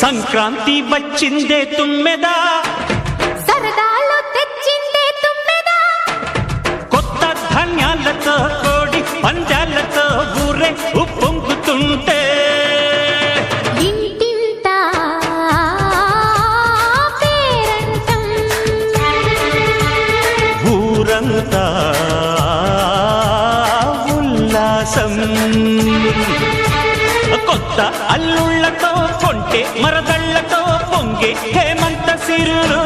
సంక్రాంతి వచ్చిందే తుమ్మెదా, సరదాలు తెచ్చిందే తుమ్మెదా, కొత్త ధాన్యాలతో కోడి పందాలతో ఊరే ఉప్పొంగుతుంటే ఇంటింత పేరంటం, ఊరంతా ఉల్లాసం. కొత్త అల్లుళ్ళతో కొంటే మరదళ్లతో పొంగే హేమంత సిరులు